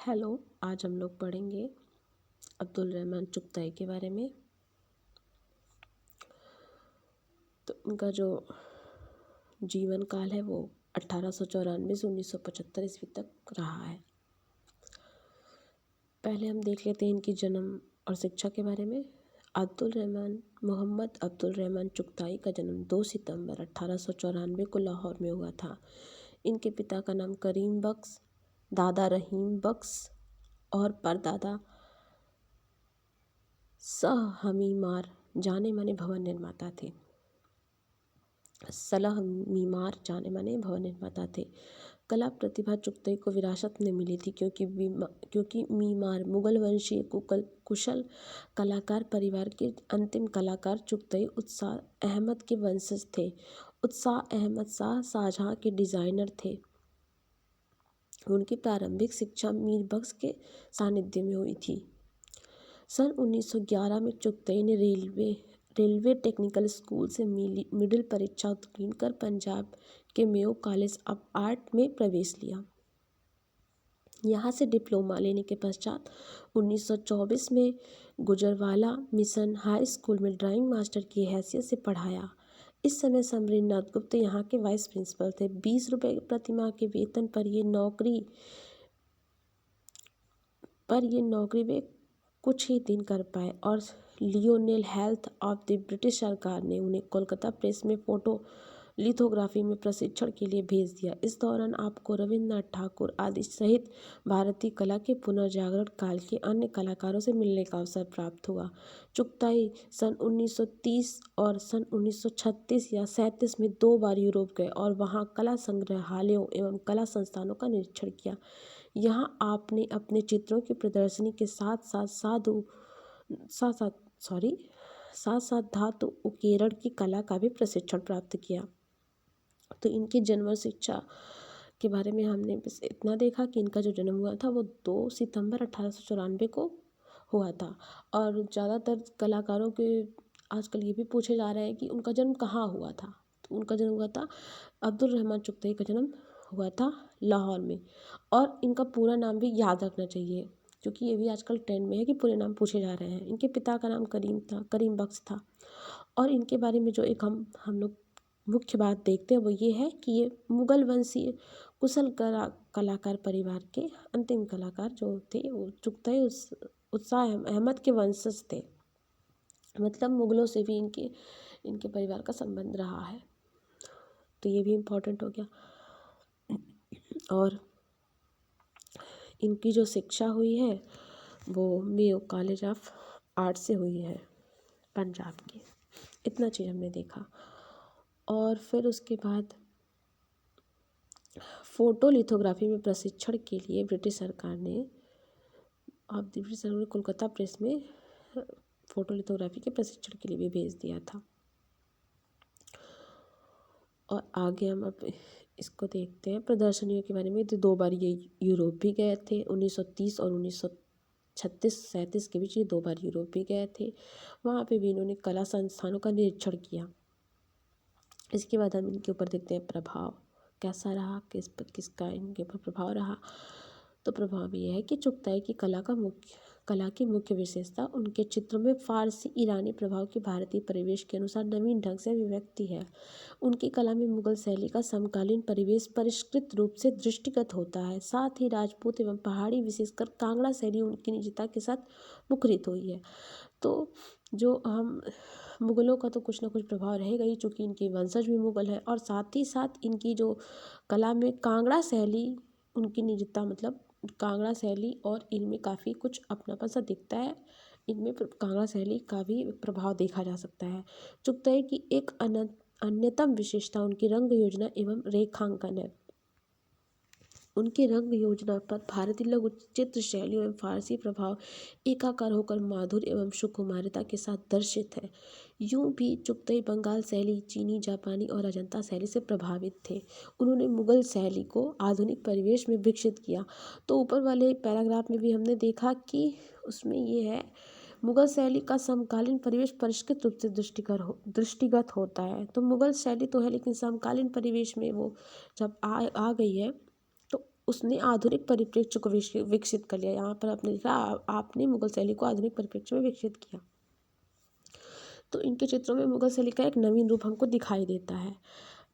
Hello. आज हम लोग पढ़ेंगे अब्दुल रहमान चुगताई के बारे में। तो उनका जो जीवन काल है वो 1894 से 1975 ईस्वी तक रहा है। पहले हम देख लेते हैं इनकी जन्म और शिक्षा के बारे में। अब्दुल रहमान मोहम्मद अब्दुल रहमान चुगताई का जन्म 2 सितंबर 1894 को लाहौर में हुआ था। इनके पिता का नाम करीम बख्श, दादा रहीम बख्श और परदादा मीमार जाने माने भवन निर्माता थे। जाने माने भवन निर्माता थे। कला प्रतिभा चुगताई को विरासत में मिली थी क्योंकि मीमार मुगल वंशीय कुशल कलाकार परिवार के अंतिम कलाकार चुगताई उत्साह अहमद के वंशज थे। उत्साह अहमद शाहजहां के डिजाइनर थे। उनकी प्रारंभिक शिक्षा मीर बख्श के सानिध्य में हुई थी। सन 1911 में चुगताई ने रेलवे टेक्निकल स्कूल से मिडिल परीक्षा उत्तीर्ण कर पंजाब के मेयो कॉलेज ऑफ आर्ट में प्रवेश लिया। यहाँ से डिप्लोमा लेने के पश्चात 1924 में गुजरवाला मिशन हाई स्कूल में ड्राइंग मास्टर की हैसियत से पढ़ाया। इस समय समरेंद्रनाथ गुप्त यहाँ के वाइस प्रिंसिपल थे। 20 रुपये प्रतिमाह के वेतन पर ये नौकरी वे कुछ ही दिन कर पाए और Lionel health of the British सरकार ने उन्हें कोलकाता प्रेस में फोटो लिथोग्राफी में प्रशिक्षण के लिए भेज दिया। इस दौरान आपको रविन्द्रनाथ ठाकुर आदि सहित भारतीय कला के पुनर्जागरण काल के अन्य कलाकारों से मिलने का अवसर प्राप्त हुआ। चुगताई सन 1930 और सन 1936 या 37 में 2 बार यूरोप गए और वहाँ कला संग्रहालयों एवं कला संस्थानों का निरीक्षण किया। यहाँ आपने अपने चित्रों की प्रदर्शनी के साथ साथ धातु उकेरण की कला का भी प्रशिक्षण प्राप्त किया। तो इनकी जन्म और शिक्षा के बारे में हमने बस इतना देखा कि इनका जो जन्म हुआ था वो 2 सितंबर 1894 को हुआ था। और ज़्यादातर कलाकारों के आजकल ये भी पूछे जा रहे हैं कि उनका जन्म कहाँ हुआ था। तो उनका जन्म हुआ था, अब्दुल रहमान चुगताई का जन्म हुआ था लाहौर में। और इनका पूरा नाम भी याद रखना चाहिए क्योंकि ये भी आजकल ट्रेंड में है कि पूरे नाम पूछे जा रहे हैं। इनके पिता का नाम करीम बख्श था। और इनके बारे में जो एक हम लोग मुख्य बात देखते हैं वो ये है कि ये मुगल वंशीय कुशल कलाकार परिवार के अंतिम कलाकार जो थे वो चुगताई उत्साह अहमद के वंशज थे। मतलब मुगलों से भी इनके परिवार का संबंध रहा है। तो ये भी इम्पोर्टेंट हो गया। और इनकी जो शिक्षा हुई है वो मेयो कॉलेज ऑफ आर्ट से हुई है पंजाब की। इतना चीज़ हमने देखा। और फिर उसके बाद फोटो लिथोग्राफी में प्रशिक्षण के लिए ब्रिटिश सरकार ने कोलकाता प्रेस में फोटो लिथोग्राफी के प्रशिक्षण के लिए भी भेज दिया था। और आगे हम अब इसको देखते हैं प्रदर्शनियों के बारे में। तो 2 बार ये यूरोप भी गए थे। 1930 और 1936-37 के बीच ये 2 बार यूरोप भी गए थे। वहाँ पे भी इन्होंने कला संस्थानों का निरीक्षण किया। इसके बाद हम इनके ऊपर देखते हैं प्रभाव कैसा रहा, किसका इनके ऊपर प्रभाव रहा। तो प्रभाव ये है कि चुगताई की कला की मुख्य विशेषता उनके चित्रों में फारसी ईरानी प्रभाव की भारतीय परिवेश के अनुसार नवीन ढंग से अभिव्यक्ति है। उनकी कला में मुगल शैली का समकालीन परिवेश परिष्कृत रूप से दृष्टिगत होता है। साथ ही राजपूत एवं पहाड़ी विशेषकर कांगड़ा शैली उनकी निजता के साथ मुखरित हुई है। तो जो हम मुगलों का तो कुछ ना कुछ प्रभाव रहेगा ही चूँकि इनके वंशज भी मुगल हैं। और साथ ही साथ इनकी जो कला में कांगड़ा शैली उनकी निजता मतलब कांगड़ा शैली और इनमें काफ़ी कुछ अपनापन सा दिखता है। इनमें कांगड़ा शैली का भी प्रभाव देखा जा सकता है। चुगताई की एक अन्यतम विशेषता उनकी रंग योजना एवं रेखांकन है। उनकी रंग योजना पर भारतीय लघु चित्र शैली एवं फारसी प्रभाव एकाकार होकर माधुर्य एवं सुकुमारता के साथ दर्शित है। यूं भी चुगताई बंगाल शैली, चीनी, जापानी और अजंता शैली से प्रभावित थे। उन्होंने मुगल शैली को आधुनिक परिवेश में विकसित किया। तो ऊपर वाले पैराग्राफ में भी हमने देखा कि उसमें ये है मुगल शैली का समकालीन परिवेश परिष्कृत रूप से दृष्टिगत होता है। तो मुगल शैली तो है लेकिन समकालीन परिवेश में वो जब आ गई है तो उसने आधुनिक परिप्रेक्ष्य को विकसित कर लिया। यहाँ पर आपने लिखा आपने मुगल शैली को आधुनिक परिप्रेक्ष्य में विकसित किया। तो इनके चित्रों में मुगल शैली का एक नवीन रूप हमको दिखाई देता है।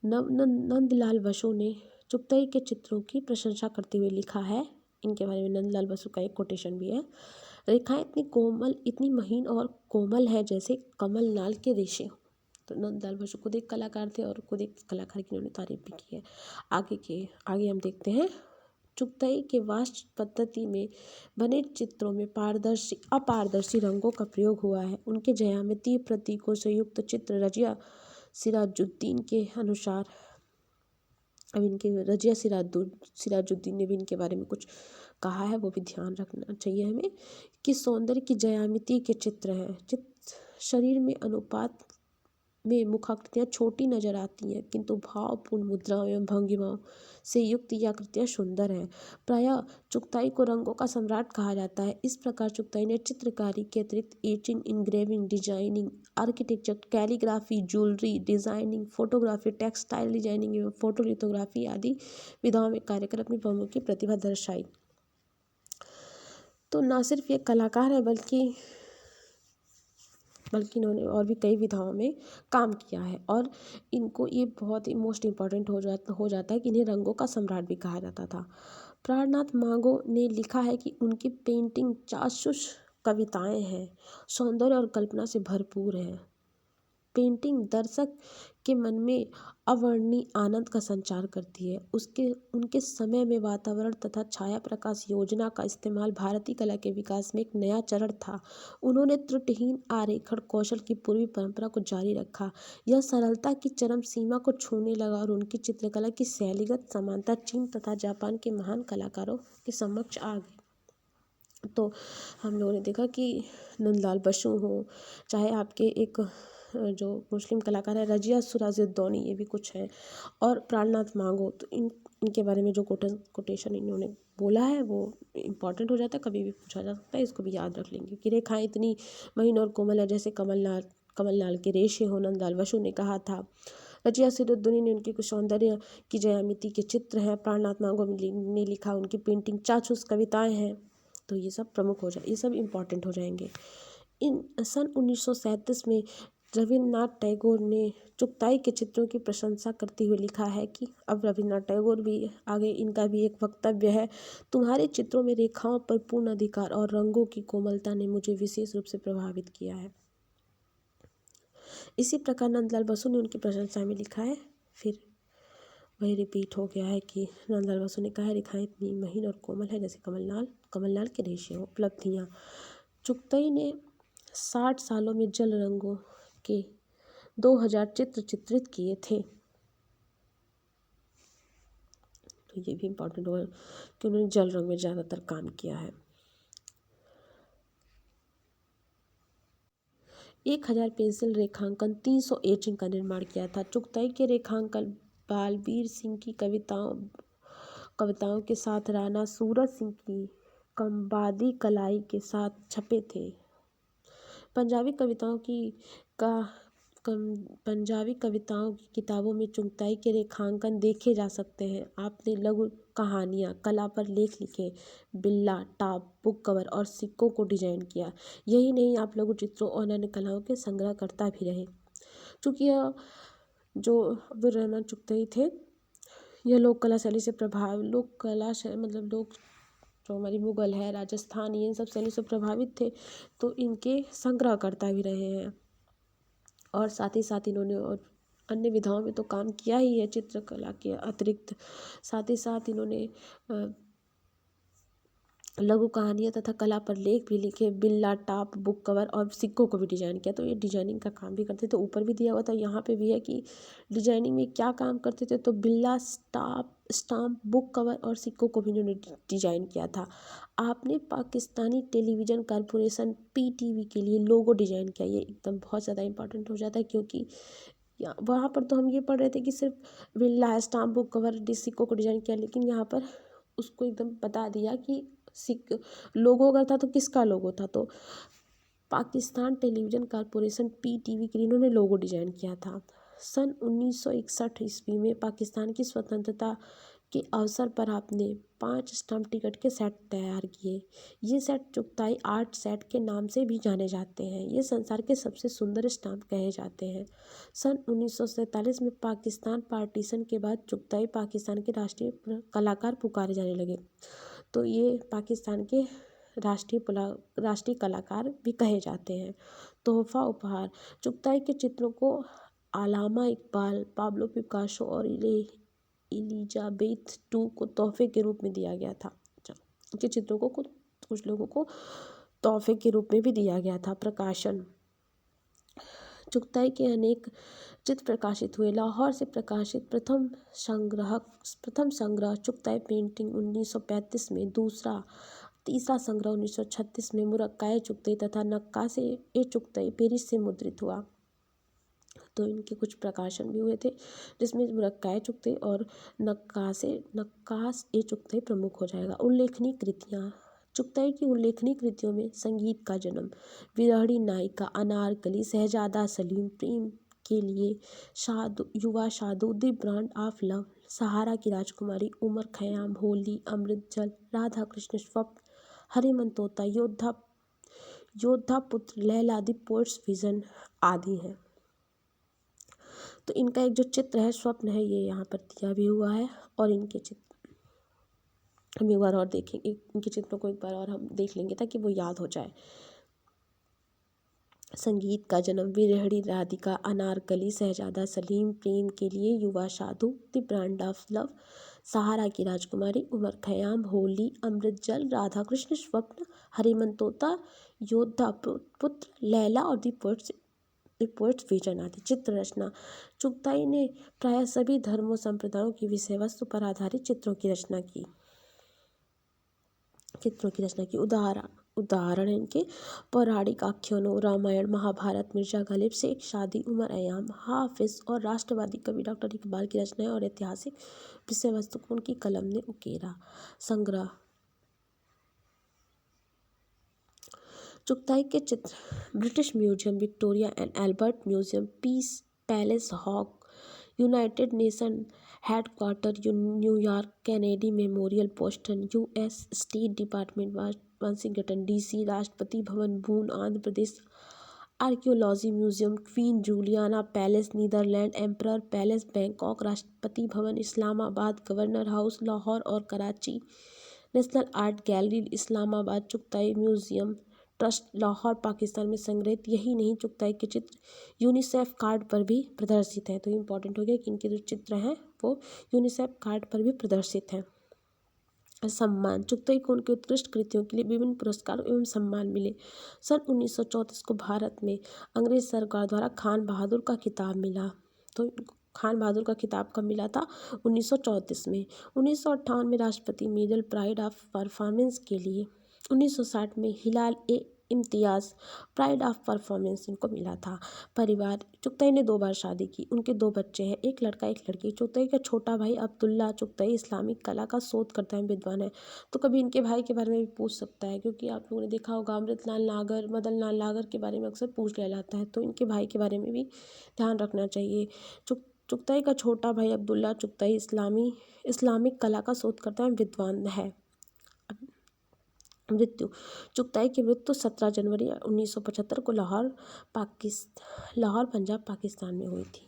नंदलाल बसु ने चुगताई के चित्रों की प्रशंसा करते हुए लिखा है, इनके बारे में नंदलाल बसु का एक कोटेशन भी है। रेखाएं इतनी कोमल, इतनी महीन और कोमल है जैसे कमल नाल के रेशे। तो नंदलाल बसु खुद एक कलाकार थे और खुद एक कलाकार की उन्होंने तारीफ भी की है। आगे हम देखते हैं। चुगताई के वास्तु पद्धति में बने चित्रों में अपारदर्शी रंगों का प्रयोग हुआ है। उनके ज्यामितीय प्रतीकों से युक्त चित्र रजिया सिराजुद्दीन के अनुसार, अब इनके रजिया सिराजुद्दीन ने भी इनके बारे में कुछ कहा है, वो भी ध्यान रखना चाहिए हमें, कि सौंदर्य की ज्यामिति के चित्र हैं। शरीर में अनुपात में मुखाकृतियाँ छोटी नजर आती हैं, किंतु भावपूर्ण मुद्राओं एवं भंगिमाओं से युक्त ये आकृतियाँ सुंदर हैं। प्रायः चुगताई को रंगों का सम्राट कहा जाता है। इस प्रकार चुगताई ने चित्रकारी के अतिरिक्त etching, engraving, designing, architecture, calligraphy, jewellery designing, photography, textile designing एवं फोटोलिथोग्राफी आदि विधाओं में कार्य कर अपनी बहुमुखी प्रतिभा दर्शाई। तो न सिर्फ ये कलाकार है बल्कि इन्होंने और भी कई विधाओं में काम किया है, और इनको ये बहुत ही मोस्ट इम्पॉर्टेंट हो जाता है कि इन्हें रंगों का सम्राट भी कहा जाता था। प्राणनाथ मांगो ने लिखा है कि उनकी पेंटिंग चाक्षुष कविताएं हैं, सौंदर्य और कल्पना से भरपूर है। पेंटिंग दर्शक के मन में अवर्णनीय आनंद का संचार करती है। उनके समय में वातावरण तथा छाया प्रकाश योजना का इस्तेमाल भारतीय कला के विकास में एक नया चरण था। उन्होंने त्रुटिहीन आरेखण कौशल की पूर्वी परंपरा को जारी रखा। यह सरलता की चरम सीमा को छूने लगा और उनकी चित्रकला की शैलीगत समानता चीन तथा जापान के महान कलाकारों के समक्ष आ गई। तो हम लोगों ने देखा कि नंदलाल बसु हो, चाहे आपके एक जो मुस्लिम कलाकार है रजिया सिराजुद्दौनी, ये भी कुछ हैं, और प्राणनाथ मांगो, तो इनके बारे में जो कोटेशन इन्होंने बोला है वो इम्पॉर्टेंट हो जाता है, कभी भी पूछा जा सकता है, इसको भी याद रख लेंगे कि रेखाएं इतनी महीन और कोमल है जैसे कमलनाल के रेशे हो, नंदलाल बसु ने कहा था। रजिया सिराजुद्दौनी ने उनकी कुछ सौंदर्य की ज्यामिति के चित्र हैं। प्राणनाथ मांगो ने लिखा उनकी पेंटिंग चाक्षुष कविताएं हैं। तो ये सब प्रमुख हो जाए, ये सब इम्पॉर्टेंट हो जाएंगे। सन 1937 में रविन्द्रनाथ टैगोर ने चुगताई के चित्रों की प्रशंसा करते हुए लिखा है कि अब रविन्द्रनाथ टैगोर भी आगे, इनका भी एक वक्तव्य है। तुम्हारे चित्रों में रेखाओं पर पूर्ण अधिकार और रंगों की कोमलता ने मुझे विशेष रूप से प्रभावित किया है। इसी प्रकार नंदलाल बसु ने उनकी प्रशंसा में लिखा है, फिर वही रिपीट हो गया है कि नंदलाल बसु ने कहा है रेखाएं इतनी महीन और कोमल है जैसे कमलनाल के रेशे हो। उपलब्धियाँ, चुगताई ने 60 सालों में जल रंगों के 2000 चित्र चित्रित किए थे। तो ये भी इम्पोर्टेंट होगा कि उन्होंने जल रंग में ज़्यादातर काम किया है। 1000 पेंसिल रेखांकन, 300 एचिंग का निर्माण किया था। चुगताई के रेखांकन बालबीर सिंह की कविताओं के साथ राणा सूरज सिंह की कमबादी कलाई के साथ छपे थे। पंजाबी कविताओं की किताबों में चुगताई के रेखांकन देखे जा सकते हैं। आपने लघु कहानियाँ, कला पर लेख लिखे, बिल्ला, टाप, बुक कवर और सिक्कों को डिजाइन किया। यही नहीं, आप लघु चित्रों और अन्य कलाओं के संग्रहकर्ता भी रहे। चूँकि यह जो अब्दुल रहमान चुगताई थे, यह लोक कला शैली से लोग जो हमारी मुगल है, राजस्थानी, इन सब शैली से प्रभावित थे, तो इनके संग्रहकर्ता भी रहे हैं। और साथ ही साथ इन्होंने और अन्य विधाओं में तो काम किया ही है चित्रकला के अतिरिक्त। साथ ही साथ इन्होंने लघु कहानियाँ तथा कला पर लेख भी लिखे, बिल्ला, टाप, बुक कवर और सिक्कों को भी डिजाइन किया। तो ये डिजाइनिंग का काम भी करते थे। ऊपर भी दिया हुआ था, यहाँ पे भी है कि डिजाइनिंग में क्या काम करते थे। तो बिल्ला, स्टाम्प, बुक कवर और सिक्कों को भी इन्होंने डिजाइन किया था। आपने पाकिस्तानी टेलीविज़न कॉरपोरेशन PTV के लिए लोगो डिजाइन किया। ये एकदम बहुत ज़्यादा इंपॉर्टेंट हो जाता है, क्योंकि वहाँ पर तो हम ये पढ़ रहे थे कि सिर्फ बिल्ला, स्टाम्प, बुक कवर, सिक्कों को डिजाइन किया, लेकिन यहाँ पर उसको एकदम बता दिया कि लोगो का था तो किसका लोगो था। तो पाकिस्तान टेलीविज़न कॉरपोरेशन PTV के लिए इन्होंने लोगो डिजाइन किया था। सन 1961 ईस्वी में पाकिस्तान की स्वतंत्रता के अवसर पर आपने 5 स्टम्प टिकट के सेट तैयार किए। ये सेट चुगताई आर्ट सेट के नाम से भी जाने जाते हैं। ये संसार के सबसे सुंदर स्टाम्प कहे जाते हैं। सन 1947 में पाकिस्तान पार्टीशन के बाद चुगताई पाकिस्तान के राष्ट्रीय कलाकार पुकारे जाने लगे। तो ये पाकिस्तान के राष्ट्रीय कलाकार भी कहे जाते हैं। तोहफा उपहार, चुगताई के चित्रों को अलामा इकबाल, पाब्लो पिकासो और एलिजाबेथ टू को तोहफे के रूप में दिया गया था। इनके चित्रों को कुछ लोगों को तोहफे के रूप में भी दिया गया था। प्रकाशन, चुगताई के अनेक चित्र प्रकाशित हुए। लाहौर से प्रकाशित प्रथम संग्रह चुगताई पेंटिंग 1935 में, तीसरा संग्रह 1936 में मुरक्काए चुगताई तथा नक्काश-ए चुगताई पेरिस से मुद्रित हुआ। तो इनके कुछ प्रकाशन भी हुए थे, जिसमें मुरक्काए चुगताई और नक्काश-ए चुगताई प्रमुख हो जाएगा। उल्लेखनीय कृतियाँ, चुगताई की उल्लेखनीय कृतियों में संगीत का जन्म, विरहणी नायिका, अनारकली, शहजादा सलीम, प्रेम के लिए, युवा साधु, द ब्रांड ऑफ लव, सहारा की राजकुमारी, उमर खयाम, होली, अमृत जल, राधा कृष्ण, स्वप्न, हरिमन तोता, योद्धा पुत्र, लैला, द पोएट्स विजन आदि हैं। तो इनका एक जो चित्र है स्वप्न है, ये यहाँ पर दिया भी हुआ है। और इनके चित्र हम एक बार और देखेंगे, इनके चित्रों को एक बार और हम देख लेंगे ताकि वो याद हो जाए। संगीत का जन्म, विरहणी राधिका, अनारकली, शहजादा सलीम, प्रेम के लिए, युवा साधु, द ब्रांड ऑफ लव, सहारा की राजकुमारी, उमर खयाम, होली, अमृत जल, राधा कृष्ण, स्वप्न, हरिमन तोता, योद्धा पुत्र, लैला और द पोएट्स विजन आदि। चित्र रचना, चुगताई ने प्रायः सभी धर्मों संप्रदायों की विषय वस्तु पर आधारित चित्रों की रचना की। उदाहरण इनके पौराणिक आख्यानों, रामायण, महाभारत, मिर्जा गालिब, शेख शादी, उमर अय्याम, हाफिज और राष्ट्रवादी कवि डॉक्टर इकबाल की रचनाएं और ऐतिहासिक विषय वस्तु को उनकी कलम ने उकेरा। संग्रह, चुगताई के चित्र British museum, Victoria and Albert museum, peace palace, Hague, United Nation headquarter New York, Kennedy memorial Boston, US state department Washington DC, Rashtrapati Bhavan बून Andhra Pradesh, archaeology museum queen Juliana palace Netherland, emperor palace Bangkok, Rashtrapati Bhavan Islamabad, governor house Lahore और Karachi, national art gallery Islamabad, Chughtai museum trust Lahore Pakistan में संग्रहित। यही नहीं, चुगताई के चित्र UNICEF card पर भी प्रदर्शित हैं। तो इम्पॉर्टेंट हो गया कि इनके जो चित्र हैं वो यूनिसेफ कार्ड पर भी प्रदर्शित हैं। सम्मान, चुगताई को उनकी उत्कृष्ट कृतियों के लिए विभिन्न पुरस्कार एवं सम्मान मिले। सन 1934 को भारत में अंग्रेज सरकार द्वारा खान बहादुर का खिताब मिला। तो खान बहादुर का खिताब कब मिला था? 1934 में। 1958 में राष्ट्रपति मेडल प्राइड ऑफ परफॉर्मेंस के लिए, 1960 में हिलाल ए इम्तियाज़ प्राइड ऑफ परफॉर्मेंस इनको मिला था। परिवार, चुगताई ने 2 बार शादी की। उनके 2 बच्चे हैं, एक लड़का एक लड़की। चुगताई का छोटा भाई अब्दुल्ला चुगताई इस्लामिक कला का शोध करता है, विद्वान है। तो कभी इनके भाई के बारे में भी पूछ सकता है, क्योंकि आप लोगों ने देखा होगा अमृतलाल नागर, मदन लाल नागर के बारे में अक्सर पूछ लिया जाता है। तो इनके भाई के बारे में भी ध्यान रखना चाहिए। चुगताई का छोटा भाई अब्दुल्ला चुगताई इस्लामिक कला का शोध करता है, विद्वान है। मृत्यु, चुगताई की मृत्यु 17 जनवरी 1975 को लाहौर पंजाब पाकिस्तान में हुई थी।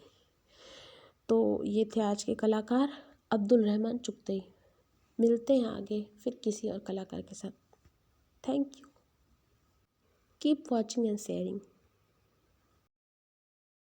तो ये थे आज के कलाकार अब्दुल रहमान चुगताई। मिलते हैं आगे फिर किसी और कलाकार के साथ। Thank you. Keep watching and sharing.